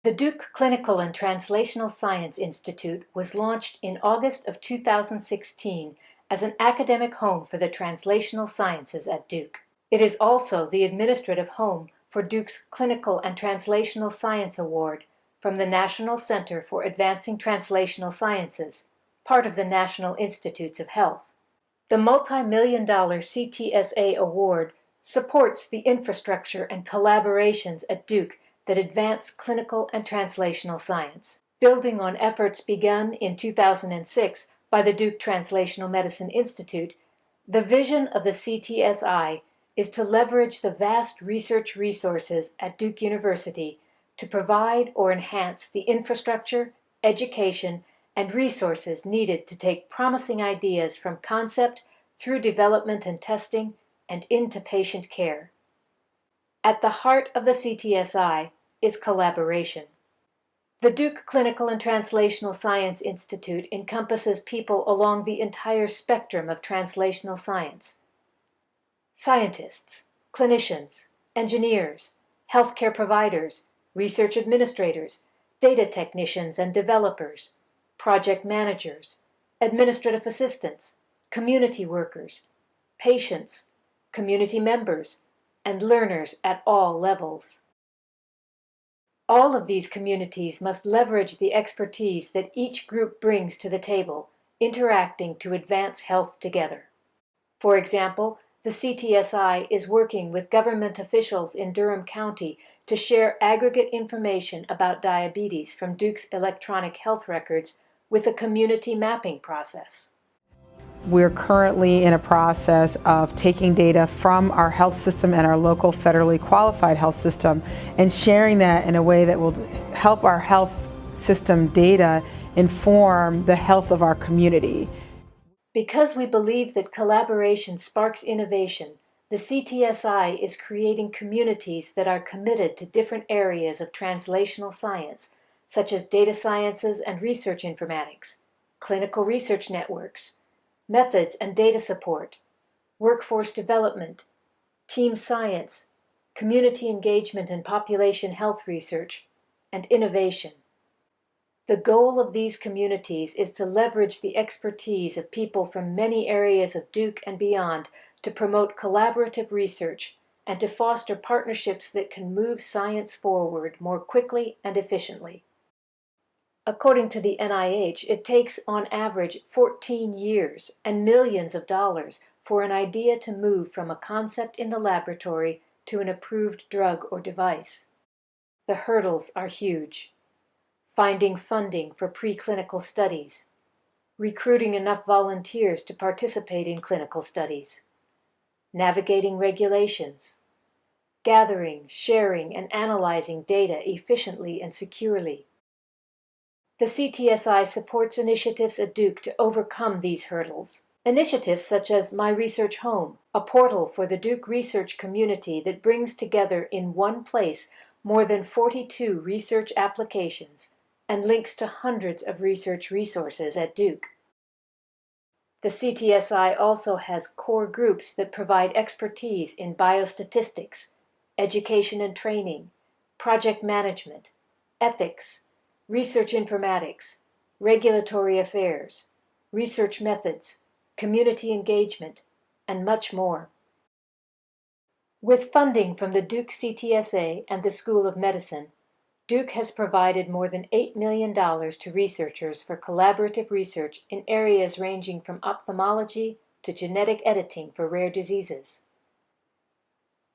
The Duke Clinical and Translational Science Institute was launched in August of 2016 as an academic home for the translational sciences at Duke. It is also the administrative home for Duke's Clinical and Translational Science Award from the National Center for Advancing Translational Sciences, part of the National Institutes of Health. The multi-million-dollar CTSA award supports the infrastructure and collaborations at Duke that advance clinical and translational science. Building on efforts begun in 2006 by the Duke Translational Medicine Institute, the vision of the CTSI is to leverage the vast research resources at Duke University to provide or enhance the infrastructure, education, and resources needed to take promising ideas from concept through development and testing and into patient care. At the heart of the CTSI is collaboration. The Duke Clinical and Translational Science Institute encompasses people along the entire spectrum of translational science. Scientists, clinicians, engineers, healthcare providers, research administrators, data technicians and developers, project managers, administrative assistants, community workers, patients, community members, and learners at all levels. All of these communities must leverage the expertise that each group brings to the table, interacting to advance health together. For example, the CTSI is working with government officials in Durham County to share aggregate information about diabetes from Duke's electronic health records with a community mapping process. We're currently in a process of taking data from our health system and our local federally qualified health system and sharing that in a way that will help our health system data inform the health of our community. Because we believe that collaboration sparks innovation, the CTSI is creating communities that are committed to different areas of translational science, such as data sciences and research informatics, clinical research networks, methods and data support, workforce development, team science, community engagement and population health research, and innovation. The goal of these communities is to leverage the expertise of people from many areas of Duke and beyond to promote collaborative research and to foster partnerships that can move science forward more quickly and efficiently. According to the NIH, it takes on average 14 years and millions of dollars for an idea to move from a concept in the laboratory to an approved drug or device. The hurdles are huge. Finding funding for preclinical studies, recruiting enough volunteers to participate in clinical studies, navigating regulations, gathering, sharing, and analyzing data efficiently and securely. The CTSI supports initiatives at Duke to overcome these hurdles. Initiatives such as My Research Home, a portal for the Duke research community that brings together in one place more than 42 research applications and links to hundreds of research resources at Duke. The CTSI also has core groups that provide expertise in biostatistics, education and training, project management, ethics, research informatics, regulatory affairs, research methods, community engagement, and much more. With funding from the Duke CTSA and the School of Medicine, Duke has provided more than $8 million to researchers for collaborative research in areas ranging from ophthalmology to genetic editing for rare diseases.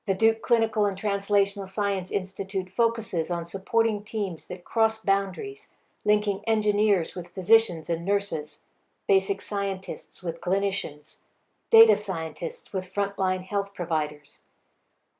The Duke Clinical and Translational Science Institute focuses on supporting teams that cross boundaries, linking engineers with physicians and nurses, basic scientists with clinicians, data scientists with frontline health providers.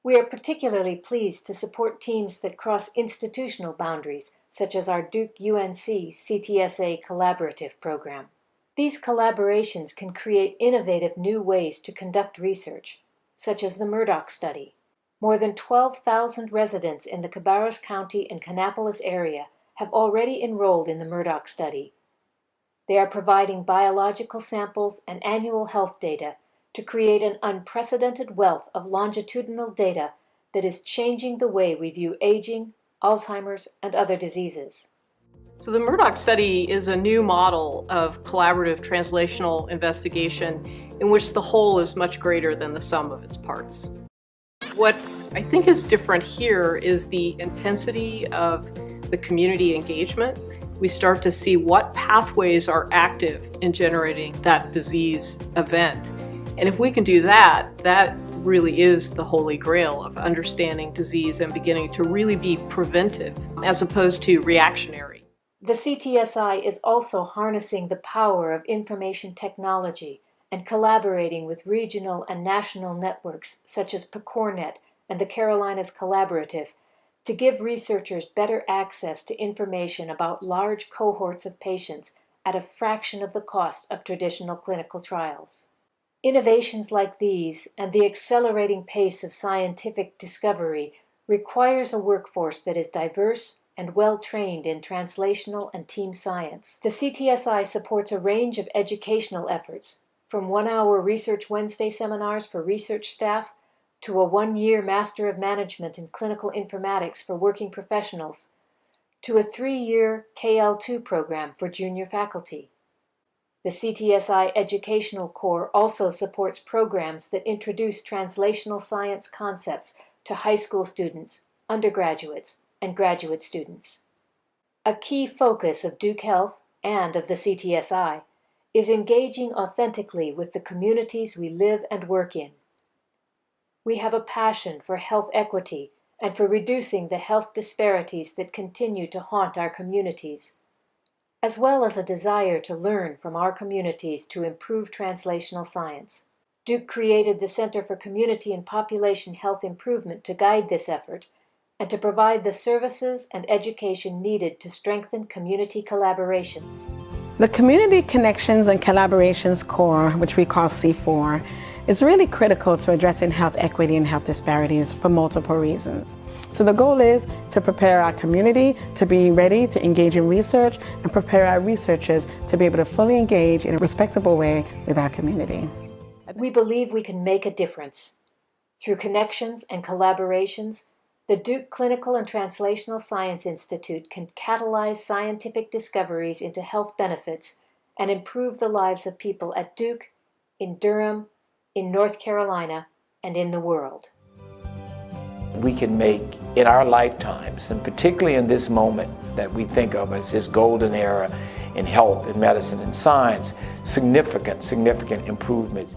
We are particularly pleased to support teams that cross institutional boundaries, such as our Duke UNC CTSA Collaborative Program. These collaborations can create innovative new ways to conduct research, such as the Murdoch Study. More than 12,000 residents in the Cabarrus County and Kannapolis area have already enrolled in the Murdoch Study. They are providing biological samples and annual health data to create an unprecedented wealth of longitudinal data that is changing the way we view aging, Alzheimer's, and other diseases. So the Murdoch study is a new model of collaborative translational investigation in which the whole is much greater than the sum of its parts. What I think is different here is the intensity of the community engagement. We start to see what pathways are active in generating that disease event. And if we can do that, that really is the holy grail of understanding disease and beginning to really be preventive as opposed to reactionary. The CTSI is also harnessing the power of information technology and collaborating with regional and national networks such as PCORNet and the Carolinas Collaborative to give researchers better access to information about large cohorts of patients at a fraction of the cost of traditional clinical trials. Innovations like these and the accelerating pace of scientific discovery requires a workforce that is diverse and well-trained in translational and team science. The CTSI supports a range of educational efforts, from one-hour Research Wednesday seminars for research staff to a one-year Master of Management in Clinical Informatics for working professionals, to a 3-year KL2 program for junior faculty. The CTSI Educational Core also supports programs that introduce translational science concepts to high school students, undergraduates, and graduate students. A key focus of Duke Health and of the CTSI is engaging authentically with the communities we live and work in. We have a passion for health equity and for reducing the health disparities that continue to haunt our communities, as well as a desire to learn from our communities to improve translational science. Duke created the Center for Community and Population Health Improvement to guide this effort and to provide the services and education needed to strengthen community collaborations. The Community Connections and Collaborations Core, which we call C4, is really critical to addressing health equity and health disparities for multiple reasons. So the goal is to prepare our community to be ready to engage in research and prepare our researchers to be able to fully engage in a respectable way with our community. We believe we can make a difference. Through connections and collaborations, the Duke Clinical and Translational Science Institute can catalyze scientific discoveries into health benefits and improve the lives of people at Duke, in Durham, in North Carolina, and in the world. We can make, in our lifetimes, and particularly in this moment that we think of as this golden era in health, in medicine, and science, significant improvements.